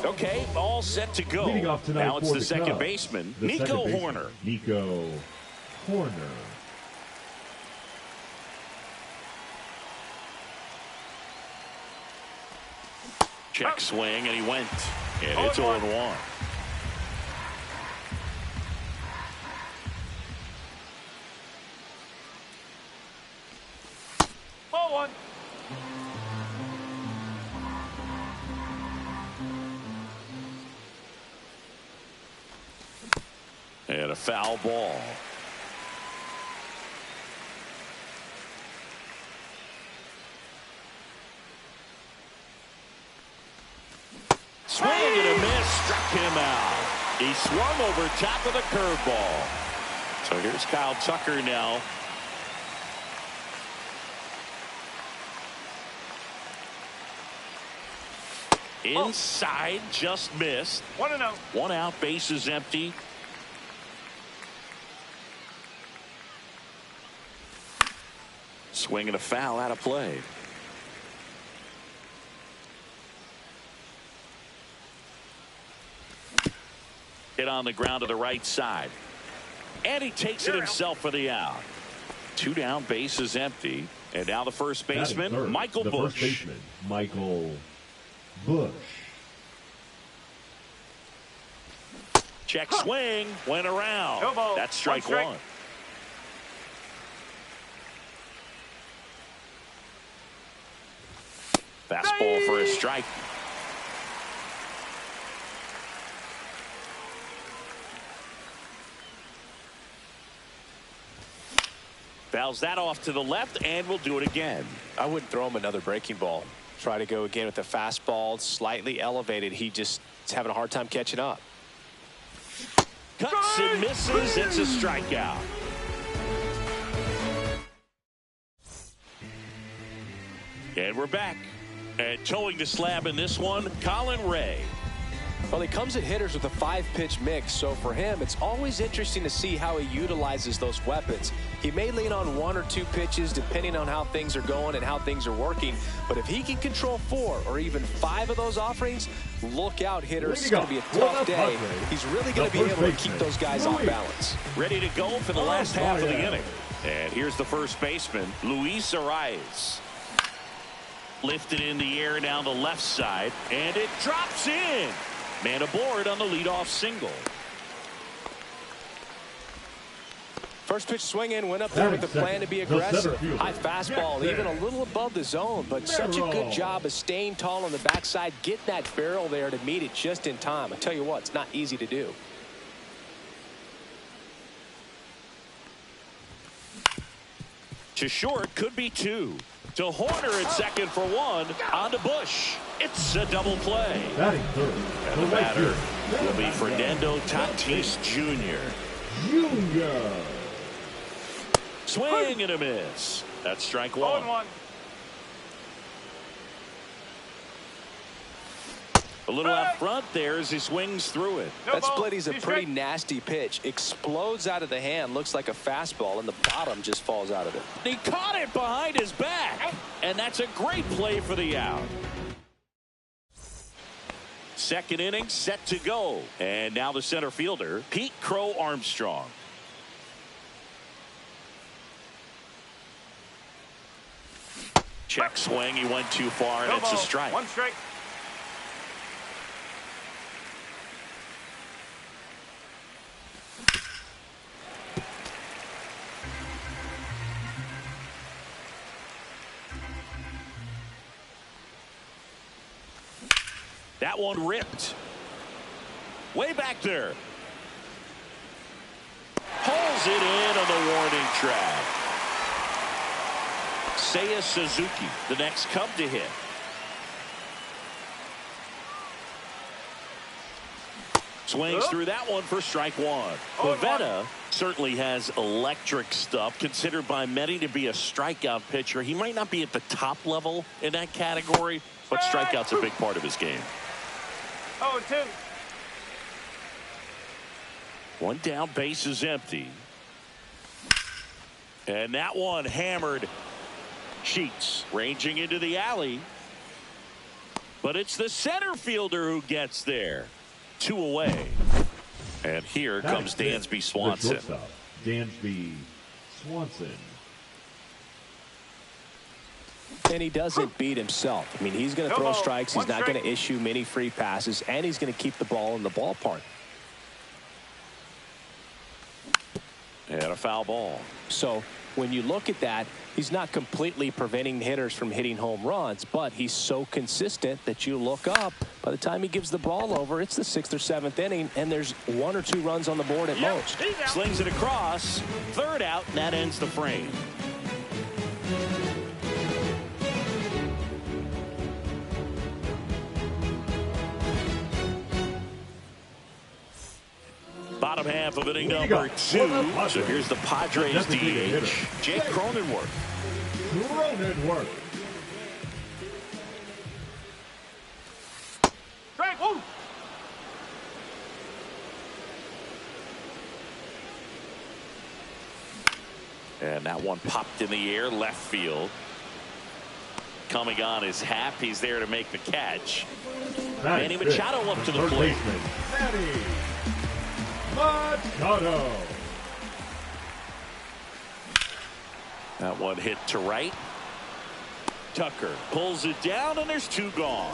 Okay, all set to go. Leading off tonight now it's for the the second Cubs, baseman, the Nico second baseman, Horner. Nico Horner. Check swing, and he went. And it's 0-1. Ball one. And a foul ball. Swing and a miss, struck him out. He swung over top of the curveball. So here's Kyle Tucker now. Inside, just missed. 1-0. 1 out, bases empty. Swing and a foul out of play. Hit on the ground to the right side. And he takes it himself for the out. 2 down, bases empty. And now the first baseman, Michael Busch. First baseman, Michael Busch. Check swing, went around. No ball. That's strike One strike. one. Fastball for a strike. Fouls that off to the left, and we'll do it again. I wouldn't throw him another breaking ball. Try to go again with the fastball, slightly elevated. He just is having a hard time catching up. Cuts and misses. It's a strikeout. And we're back. And towing the slab in this one, Colin Ray. Well, he comes at hitters with a 5-pitch mix, so for him, it's always interesting to see how he utilizes those weapons. He may lean on 1 or 2 pitches depending on how things are going and how things are working, but if he can control 4 or even 5 of those offerings, look out, hitters. It's going to be a tough day. He's really going to be able to keep those guys off balance. Ready to go for the last half of the inning. And here's the first baseman, Luis Arias. Lifted in the air down the left side, and it drops in. Man aboard on the leadoff single. First pitch swing in, went up there with the plan to be aggressive. High fastball, even a little above the zone, but such a good job of staying tall on the backside, getting that barrel there to meet it just in time. I tell you what, it's not easy to do. To short, could be 2. To Horner at second for 1. On to Busch. It's a double play. Batting third. And the batter will be Fernando Tatis Jr. Swing and a miss. That's strike 1. 0-1. A little out front there as he swings through it. No that ball. split is a 2 pretty strike. nasty pitch. Explodes out of the hand, looks like a fastball, and the bottom just falls out of it. He caught it behind his back, and that's a great play for the out. Second inning set to go, and now the center fielder, Pete Crow Armstrong. Check swing, he went too far, and No it's a ball. strike. 1 strike. That one ripped. Way back there. Pulls it in on the warning track. Seiya Suzuki, the next Cub to hit. Swings through that one for strike 1. Pavetta certainly has electric stuff, considered by many to be a strikeout pitcher. He might not be at the top level in that category, but strikeout's a big part of his game. 0-2. 1 down, base is empty. And that one hammered. Sheets ranging into the alley. But it's the center fielder who gets there. 2 away. And here comes Dansby Swanson. Dansby Swanson. And he doesn't beat himself. I mean, he's going to throw strikes. He's not going to issue many free passes, and he's going to keep the ball in the ballpark. And a foul ball. So when you look at that, he's not completely preventing hitters from hitting home runs, but he's so consistent that you look up. By the time he gives the ball over, it's the 6th or 7th inning, and there's 1 or 2 runs on the board at most. Slings it across. 3rd out, and that ends the frame. Bottom half of inning number 2. So here's the Padres DH, Jake Cronenworth. Strike. Woo. And that one popped in the air, left field. Coming on is Happ. He's there to make the catch. Manny Machado up to the plate. Machado. That one hit to right. Tucker pulls it down, and there's 2 gone.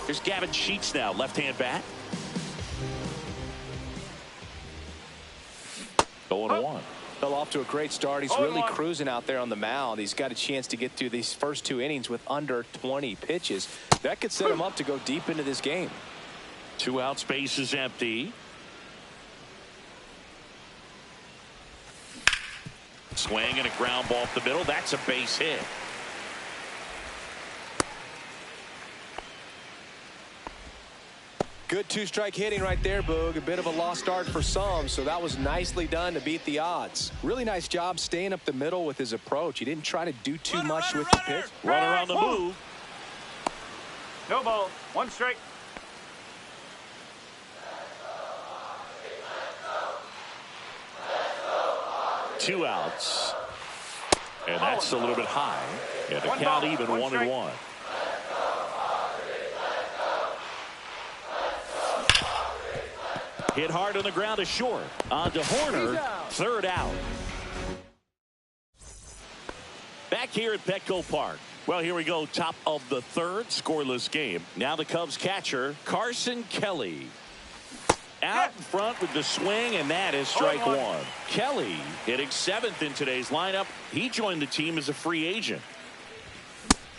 There's Gavin Sheets now, left-hand bat. 0-1. Fell off to a great start. He's really cruising out there on the mound. He's got a chance to get through these first 2 innings with under 20 pitches. That could set him up to go deep into this game. 2 out, space is empty. Swing and a ground ball up the middle. That's a base hit. Good 2-strike hitting right there, Boog. A bit of a lost start for some, so that was nicely done to beat the odds. Really nice job staying up the middle with his approach. He didn't try to do too much with the pitch. Runner on the move. No ball. 1 strike. Two outs. And that's a little bit high. And the count even 1-1. Hit hard on the ground to short. On to Horner. 3rd out. Back here at Petco Park. Well, here we go. Top of the 3rd. Scoreless game. Now the Cubs catcher, Carson Kelly. Out in front with the swing, and that is strike 1. Kelly hitting 7th in today's lineup. He joined the team as a free agent.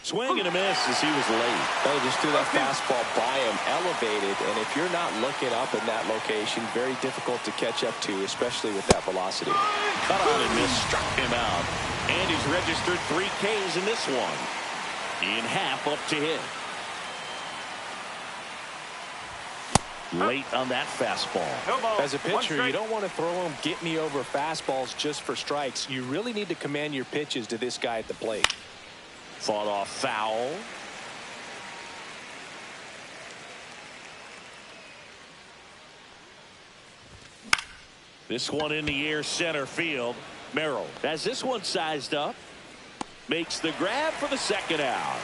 Swing and a miss as he was late. They just threw that fastball by him, elevated, and if you're not looking up in that location, very difficult to catch up to, especially with that velocity. Cut on and miss, struck him out. And he's registered 3 Ks in this one. In half up to hit. Late on that fastball. As a pitcher, you don't want to throw him get me over fastballs just for strikes. You really need to command your pitches to this guy at the plate. Fought off foul. This one in the air, center field. Merrill has this one sized up. Makes the grab for the 2nd out.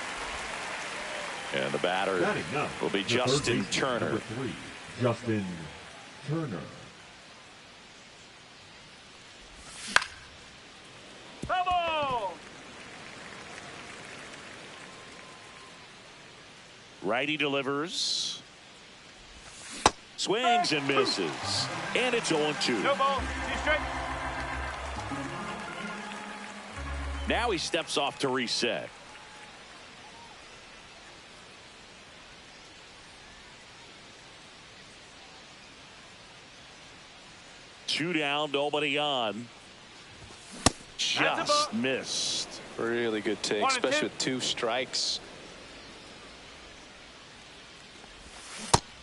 And the batter will be Justin Turner. Justin Turner. Bravo! Righty delivers. Swings and misses. And it's 0-2. No ball. 2 strike. Now he steps off to reset. Two down, nobody on. Just missed. Really good take, especially with 2 strikes.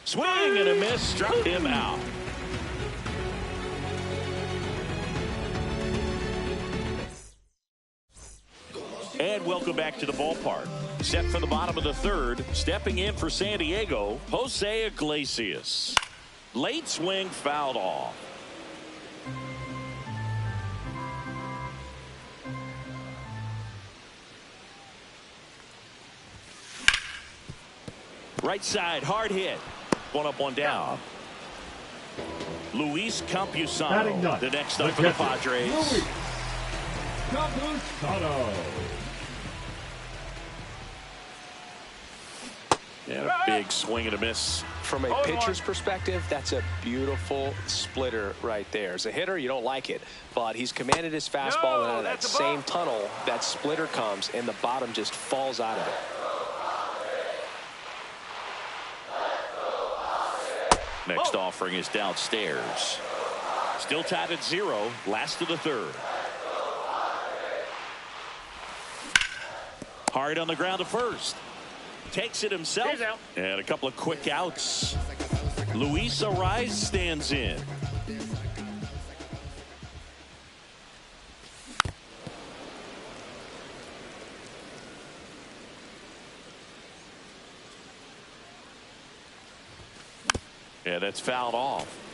Swing and a miss, struck him out. And welcome back to the ballpark. Set for the bottom of the 3rd. Stepping in for San Diego, Jose Iglesias. Late swing fouled off. Right side, hard hit. One up, one down. Luis Campusano, the next up for the Padres. Luis Campusano. And a big swing and a miss. From a pitcher's perspective, that's a beautiful splitter right there. As a hitter, you don't like it, but he's commanded his fastball, and out of that same tunnel, that splitter comes, and the bottom just falls out of it. Next offering is downstairs. Still tied at 0, last of the third. Hard on the ground to first. Takes it himself. And a couple of quick outs. Luis Ariz stands in. Yeah, that's fouled off.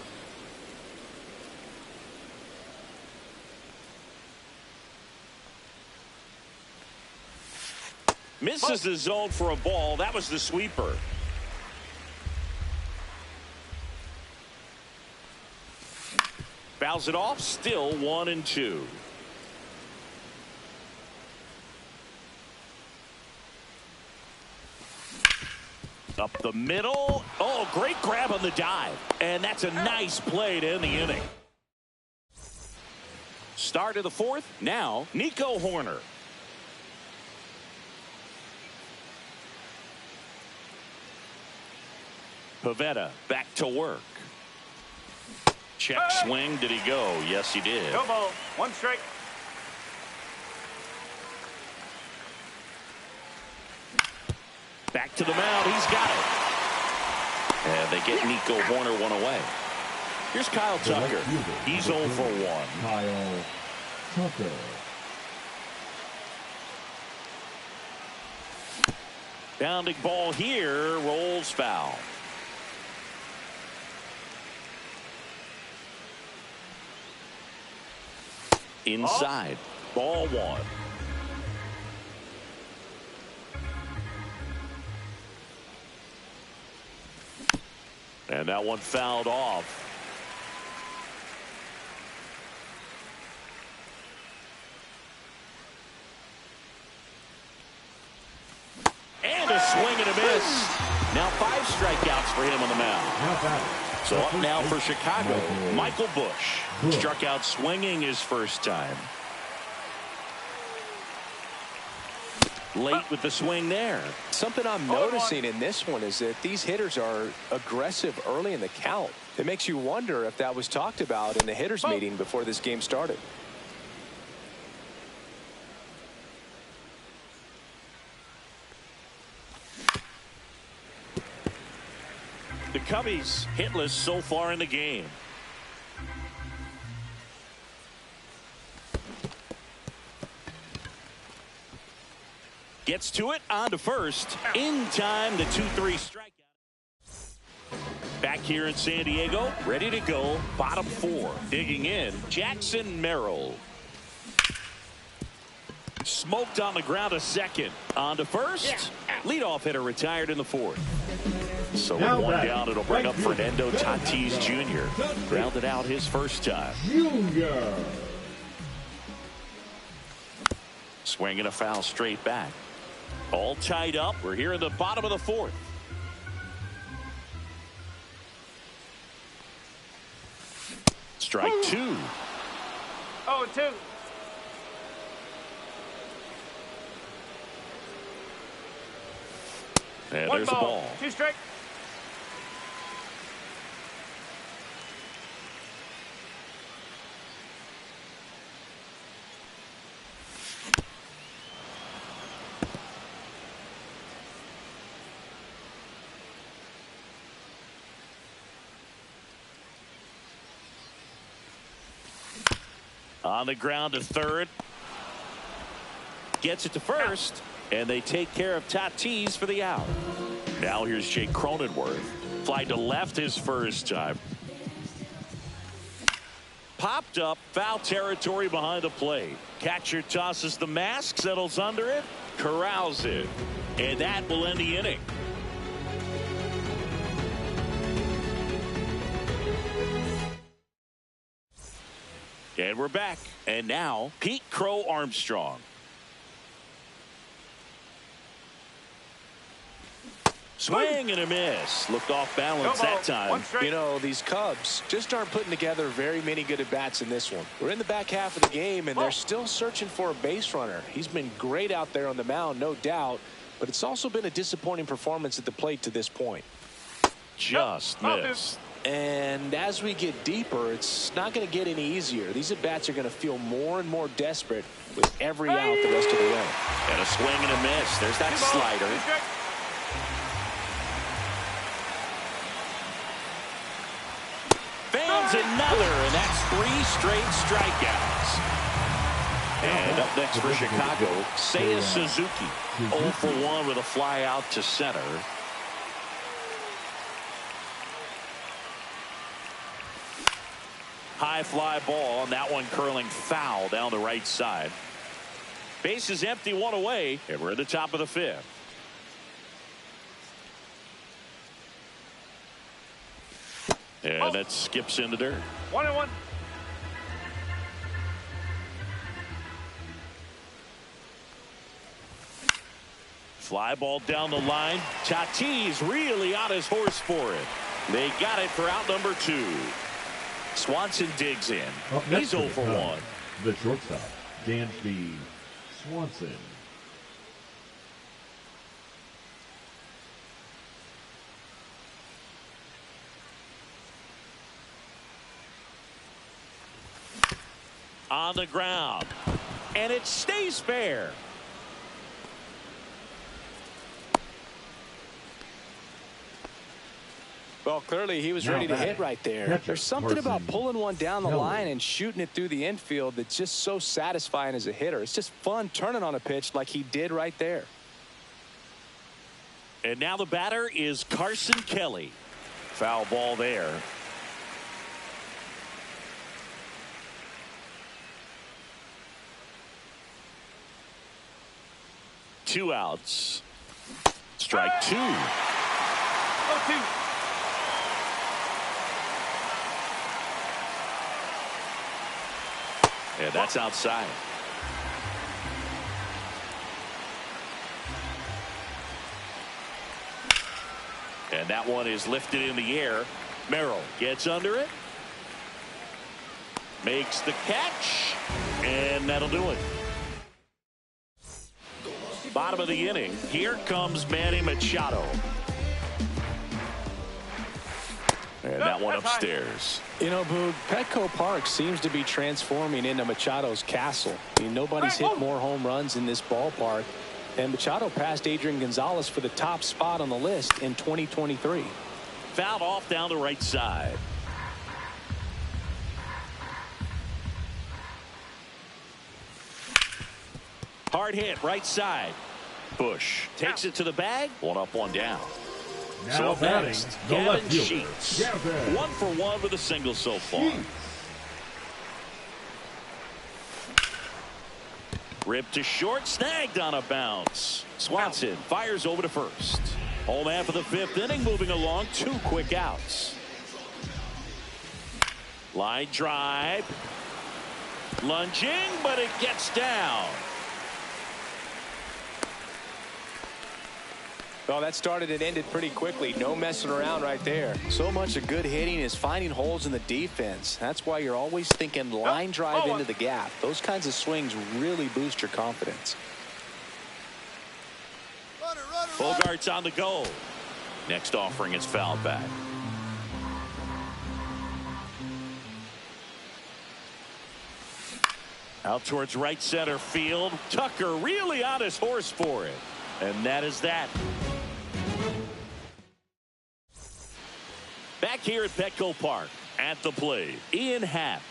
Misses the zone for a ball. That was the sweeper. Fouls it off. Still 1-2. Up the middle. Oh, great grab on the dive. And that's a nice play to end the inning. Start of the fourth. Now, Nico Horner. Pavetta back to work. Check swing. Did he go? Yes, he did. No ball. 1 strike. Back to the mound. He's got it. And they get Nico Horner one away. Here's Kyle Tucker. He's 0 for 1. Kyle Tucker. Bounding ball here. Rolls foul. Inside. Ball 1. And that one fouled off. And a swing and a miss. Now 5 strikeouts for him on the mound. So up now for Chicago, Michael Busch. Struck out swinging his first time. Late with the swing there. Something I'm noticing in this one is that these hitters are aggressive early in the count. It makes you wonder if that was talked about in the hitters meeting before this game started. The Cubbies hitless so far in the game. Gets to it, on to first. In time, the 2-3 strikeout. Back here in San Diego, ready to go. Bottom 4. Digging in, Jackson Merrill. Smoked on the ground to second. On to first. Leadoff hitter retired in the 4th. So with 1 down, it'll bring up Fernando Tatis Jr. Grounded out his first time. Junior. Swinging a foul straight back. All tied up. We're here in the bottom of the 4th. Strike 2. 0-2. And 1 there's a ball. 2 strike. On the ground to third. Gets it to first. And they take care of Tatis for the out. Now here's Jake Cronenworth. Fly to left his first time. Popped up, foul territory behind the plate. Catcher tosses the mask, settles under it, corrals it. And that will end the inning. And we're back. And now, Pete Crow Armstrong. Swing and a miss. Looked off balance that time. You know, these Cubs just aren't putting together very many good at-bats in this one. We're in the back half of the game, and they're still searching for a base runner. He's been great out there on the mound, no doubt, but it's also been a disappointing performance at the plate to this point. Just missed. And as we get deeper, it's not going to get any easier. These at-bats are going to feel more and more desperate with every out the rest of the way. And a swing and a miss. There's that slider. Fans another, and that's 3 straight strikeouts. And up next for Chicago, Seiya Suzuki. 0 for 1 with a fly out to center. High fly ball, and that one curling foul down the right side. Base is empty, 1 away, and we're at the top of the 5th. And that skips into dirt. 1-1. Fly ball down the line. Tatis really on his horse for it. They got it for out number 2. Swanson digs in. He's 0 for 1. The shortstop, Dansby Swanson. On the ground, and it stays fair. Well, clearly he was ready to hit right there. There's something about pulling one down the line and shooting it through the infield that's just so satisfying as a hitter. It's just fun turning on a pitch like he did right there. And now the batter is Carson Kelly. Foul ball there. Two outs. Strike 2. 0-2. And that's outside. And that one is lifted in the air. Merrill gets under it. Makes the catch. And that'll do it. Bottom of the inning. Here comes Manny Machado. And that one upstairs. You know, Boog, Petco Park seems to be transforming into Machado's castle. I mean, nobody's hit more home runs in this ballpark. And Machado passed Adrian Gonzalez for the top spot on the list in 2023. Fouled off down the right side. Hard hit right side. Bush takes it to the bag. 1 up, 1 down. Now so next, Gavin Sheets. 1 for 1 with a single so far. Ripped to short, snagged on a bounce. Swanson fires over to first. Home half of the 5th inning, moving along, 2 quick outs. Line drive. Lunging, but it gets down. Well, that started and ended pretty quickly. No messing around right there. So much of good hitting is finding holes in the defense. That's why you're always thinking line drive into the gap. Those kinds of swings really boost your confidence. Bogart's on the go. Next offering is fouled back. Out towards right center field. Tucker really on his horse for it. And that is that. Back here at Petco Park, at the plate, Ian Happ.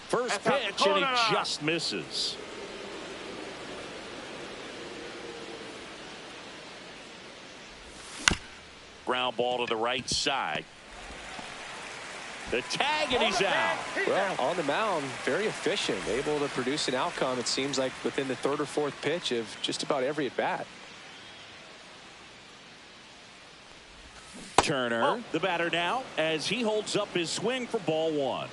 First pitch, and he just misses. Ground ball to the right side. The tag, and he's out. Well, on the mound, very efficient, able to produce an outcome, it seems like, within the 3rd or 4th pitch of just about every at-bat. Turner, the batter now, as he holds up his swing for ball one.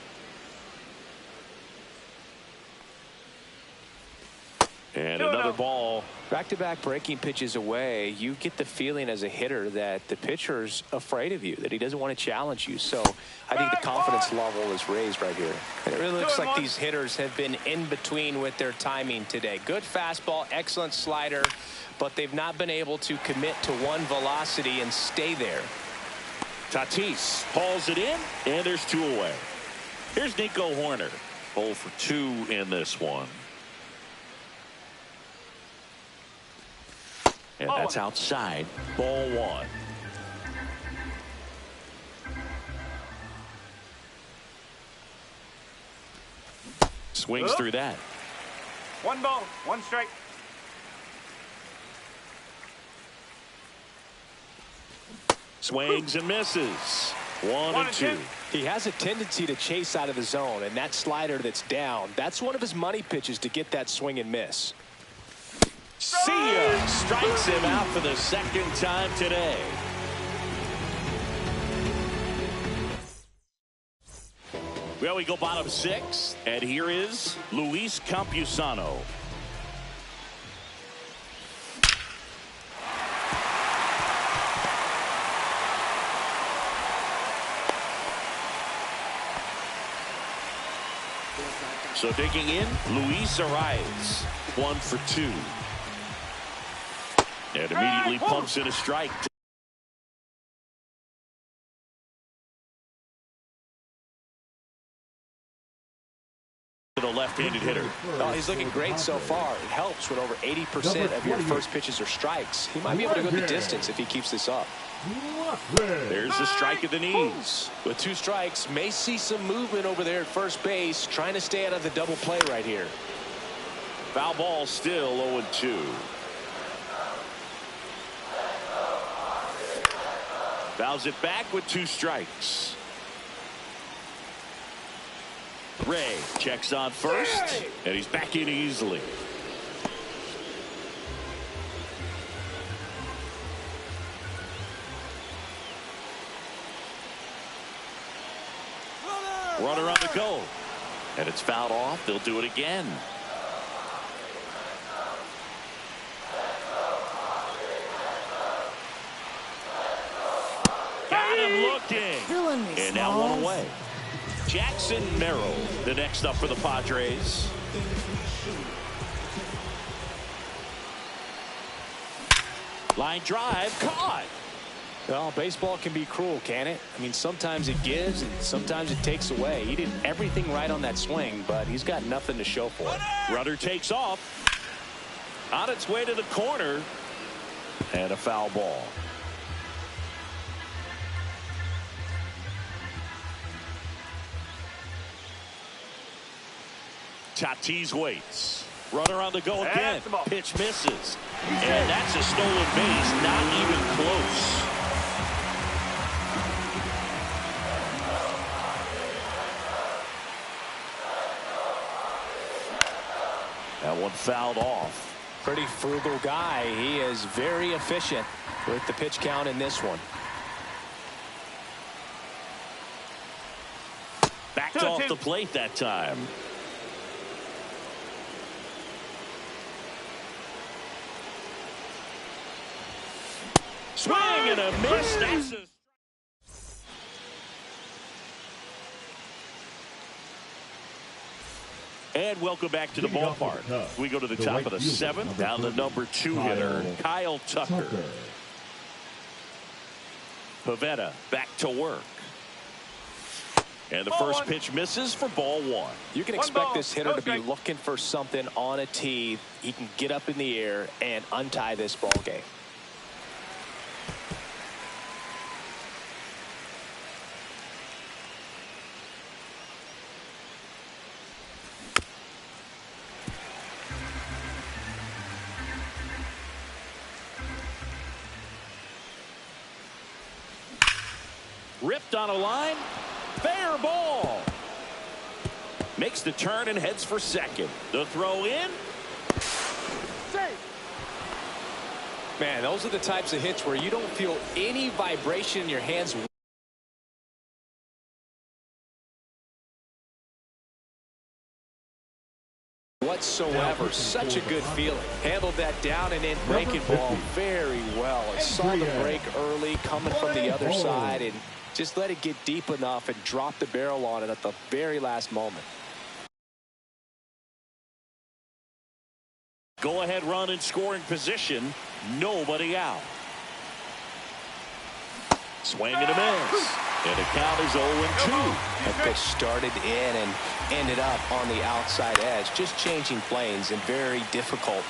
And another ball. Back-to-back breaking pitches away, you get the feeling as a hitter that the pitcher's afraid of you, that he doesn't want to challenge you. So I think the confidence level is raised right here. And it really looks like these hitters have been in between with their timing today. Good fastball, excellent slider, but they've not been able to commit to one velocity and stay there. Tatis hauls it in, and there's two away. Here's Nico Horner. 0 for 2 in this one. And that's outside. Ball one. Swings through that. 1 ball, 1 strike. Swings and misses. 1 and 2. He has a tendency to chase out of the zone, and that slider that's down, that's one of his money pitches to get that swing and miss. See ya. Strikes him out for the second time today. Well, we go bottom 6, and here is Luis Campusano. So digging in, Luis Arias, 1 for 2. And immediately pumps in a strike. To the left-handed hitter. Oh, he's looking great so far. It helps when over 80% of your first pitches are strikes. He might be able to go the distance if he keeps this up. There's the strike at the knees. With 2 strikes, may see some movement over there at first base, trying to stay out of the double play right here. Foul ball still 0-2. Fouls it back with 2 strikes. Ray checks on first, and he's back in easily. Runner on the go, and it's fouled off. They'll do it again. Got him looking, and now 1 away. Jackson Merrill, the next up for the Padres. Line drive, caught. Well, baseball can be cruel, can it? I mean, sometimes it gives and sometimes it takes away. He did everything right on that swing, but he's got nothing to show for it. Runner takes off. On its way to the corner. And a foul ball. Tatis waits. Runner on the go again. Pitch misses. And that's a stolen base. Not even close. That one fouled off. Pretty frugal guy. He is very efficient with the pitch count in this one. Backed off the plate that time. Swing and a miss. That's a... And welcome back to the ballpark. We go to the top of the 7th. Down the number 2 hitter, Kyle Tucker. Pavetta back to work. And the first pitch misses for ball 1. You can expect this hitter to be looking for something on a tee. He can get up in the air and untie this ball game. Ripped on a line. Fair ball. Makes the turn and heads for second. The throw in. Man, those are the types of hits where you don't feel any vibration in your hands whatsoever. Such a good feeling. Handled that down and in breaking ball very well. I saw the break early coming from the other side and just let it get deep enough and drop the barrel on it at the very last moment. Go ahead run in scoring position. Nobody out. Swing and a miss. And the count is 0-2. That pitch started in and ended up on the outside edge. Just changing planes and very difficult,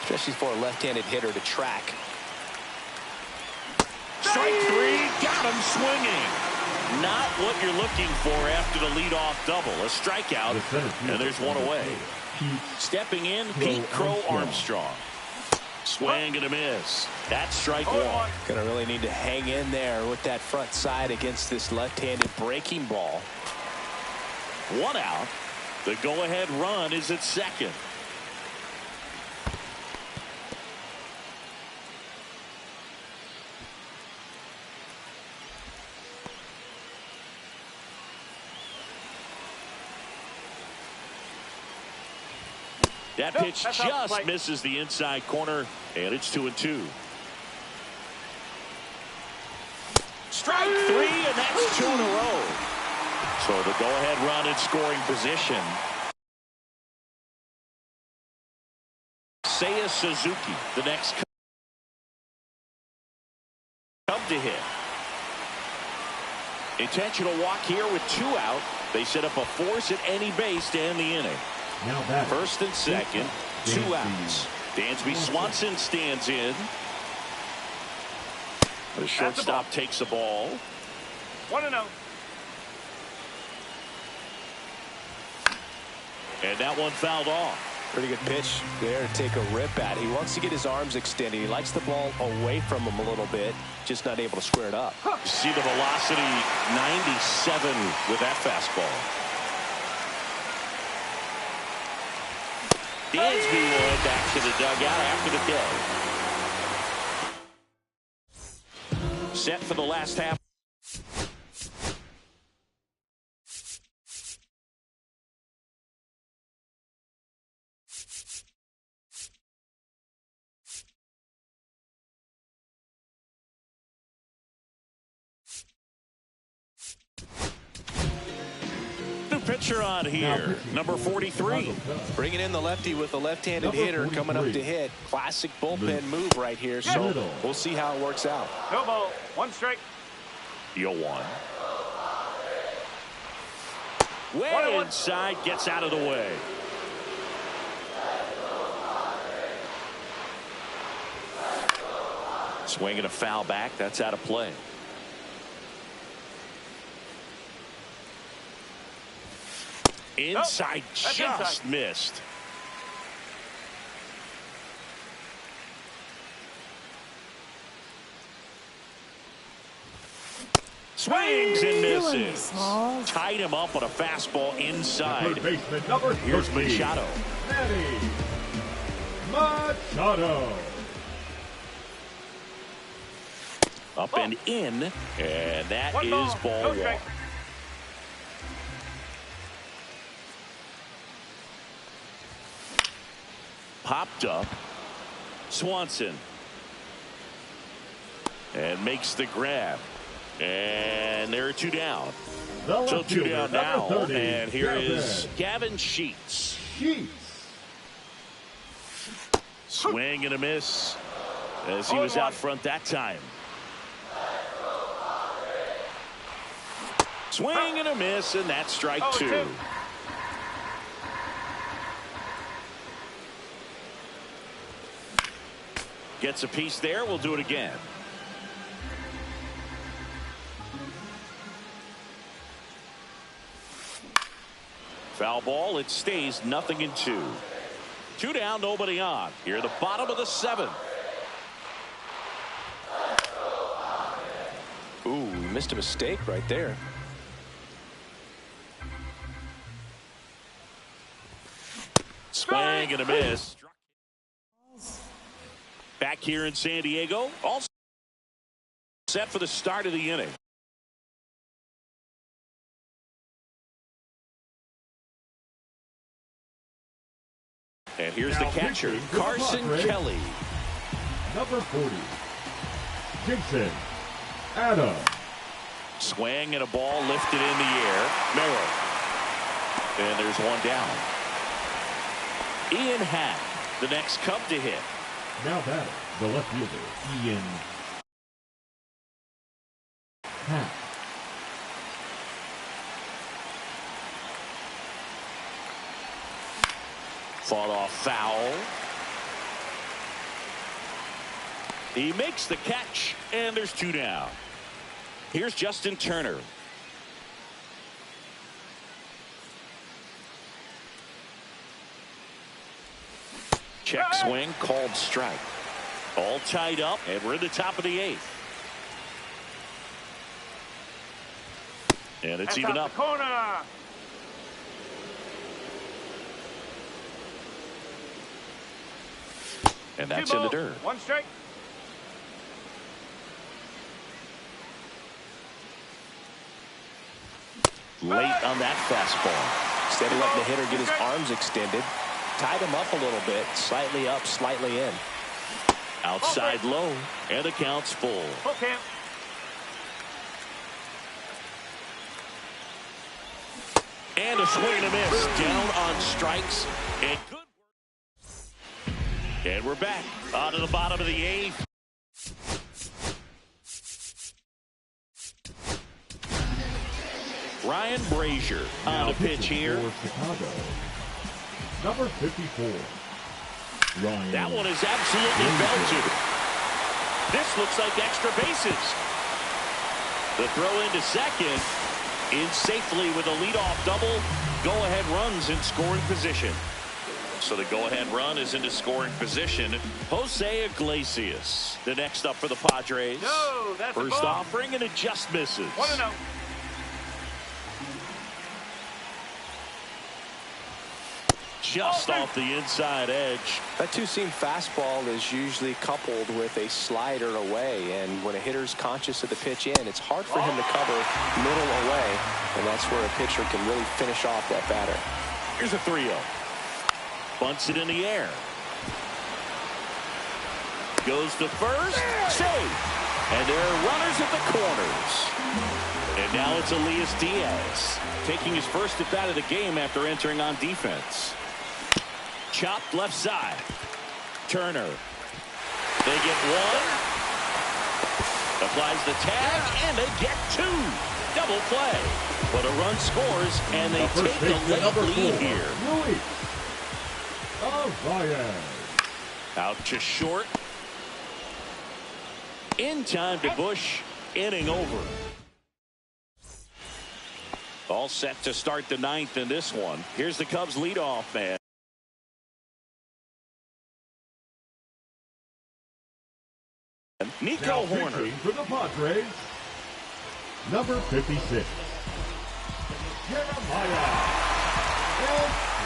especially for a left-handed hitter to track. Strike three. Got him swinging. Not what you're looking for after the leadoff double. A strikeout. And there's one away. Stepping in, Pete Crow Armstrong. Swing and a miss. That's strike one. Gonna really need to hang in there with that front side against this left-handed breaking ball. One out. The go-ahead run is at second. That pitch just misses the inside corner, and it's 2-2. Strike three, and that's two in a row. So the go-ahead run in scoring position. Seiya Suzuki, the next come to hit. Intentional walk here with two out. They set up a force at any base to end the inning. First and second, two outs. Dansby Swanson stands in. The shortstop takes the ball. 1-0. And that one fouled off. Pretty good pitch there to take a rip at. He wants to get his arms extended. He likes the ball away from him a little bit, just not able to square it up. You see the velocity, 97 with that fastball. Dansby will head back to the dugout after the day. Set for the last half. Pitcher on here, number 43. Bringing in the lefty with a left-handed hitter coming up to hit. Classic bullpen move right here, so we'll see how it works out. No ball, one strike. 0-1. Way inside, gets out of the way. Swinging a foul back, that's out of play. Inside, just missed. Swings and misses. Tied him up on a fastball inside. Here's Machado. Machado. Up and in, and that is ball one. Popped up. Swanson. And makes the grab. And there are two down. So two down now. And here is Gavin Sheets. Swing and a miss as he was out front that time. Swing and a miss, and that's strike two. Gets a piece there. We'll do it again. Foul ball. It stays 0-2. Two down, nobody on. Here at the bottom of the seventh. Ooh, missed a mistake right there. Swing and a miss. Back here in San Diego, all set for the start of the inning. And here's the catcher, Carson Kelly. Number 40, Jason Adams. Swing and a ball lifted in the air. Merrill. And there's one down. Ian Happ, the next Cub to hit. Now batting, the left fielder, Ian Happ. Fought off foul. He makes the catch, and there's two down. Here's Justin Turner. Check swing, called strike. All tied up, and we're in the top of the eighth. And it's even up. Corner. And that's in the dirt. One strike. Late on that fastball. Instead of letting the hitter get his arms extended, tied him up a little bit, slightly up, slightly in. Outside low, and the count's full. Okay. And a swing and a miss. Down on strikes. And good. And we're back on to the bottom of the eighth. Ryan Brazier on the pitch here. For Chicago, number 54, Ryan. That one is absolutely belted. This looks like extra bases. The throw into second. In safely with a leadoff double. Go-ahead runs in scoring position. So the go-ahead run is into scoring position. Jose Iglesias, the next up for the Padres. No, that's First offering, and it just misses. 1-0. Just off the inside edge. That two-seam fastball is usually coupled with a slider away, and when a hitter's conscious of the pitch in, it's hard for him to cover middle away, and that's where a pitcher can really finish off that batter. Here's a 3-0. Bunts it in the air. Goes to first. Safe. And there are runners at the corners. And now it's Elias Diaz taking his first at bat of the game after entering on defense. Chopped left side. Turner. They get one. Applies the tag, and they get two. Double play. But a run scores, and they take a late lead here. Out to short. In time to Bush. Inning over. All set to start the ninth in this one. Here's the Cubs leadoff man. Nico Horner. For the Padres, number 56, Jeremiah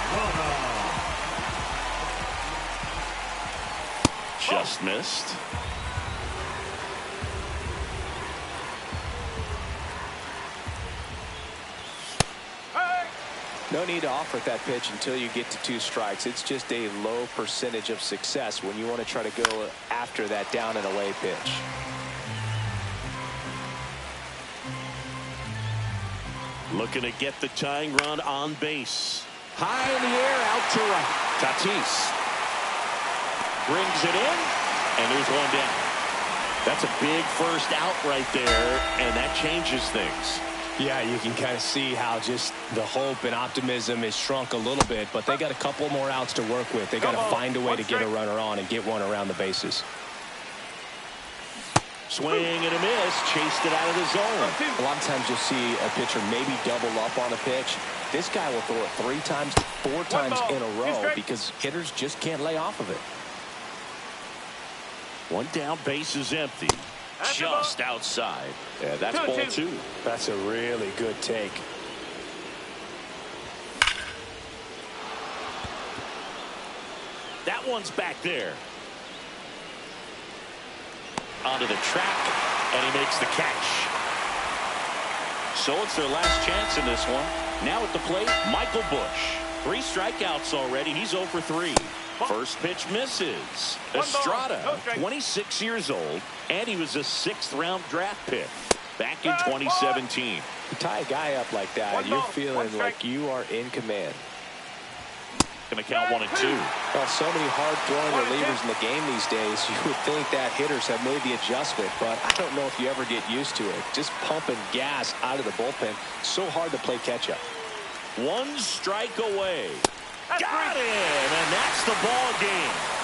Estrada. Just missed. No need to offer that pitch until you get to 2 strikes. It's just a low percentage of success when you want to try to go after that down and away pitch. Looking to get the tying run on base. High in the air, out to right. Tatis brings it in, and there's one down. That's a big first out right there, and that changes things. Yeah, you can kind of see how just the hope and optimism is shrunk a little bit, but they got a couple more outs to work with. They got to find a way to get a runner on and get one around the bases. Swing and a miss, chased it out of the zone. A lot of times you'll see a pitcher maybe double up on a pitch. This guy will throw it 3 times, 4 times in a row because hitters just can't lay off of it. One down, base is empty. Just outside. Yeah, that's ball 2. That's a really good take. That one's back there. onto the track, and he makes the catch. So it's their last chance in this one. Now at the plate, Michael Busch. 3 strikeouts already. He's 0 for 3. First pitch misses. Estrada, 26 years old, and he was a 6th-round draft pick back in 2017. You tie a guy up like that, you're feeling like you are in command. Going to count 1 and 2. Well, so many hard-throwing relievers in the game these days. You would think that hitters have made the adjustment, but I don't know if you ever get used to it. Just pumping gas out of the bullpen. So hard to play catch-up. 1 strike away. Got him, and that's the ball game.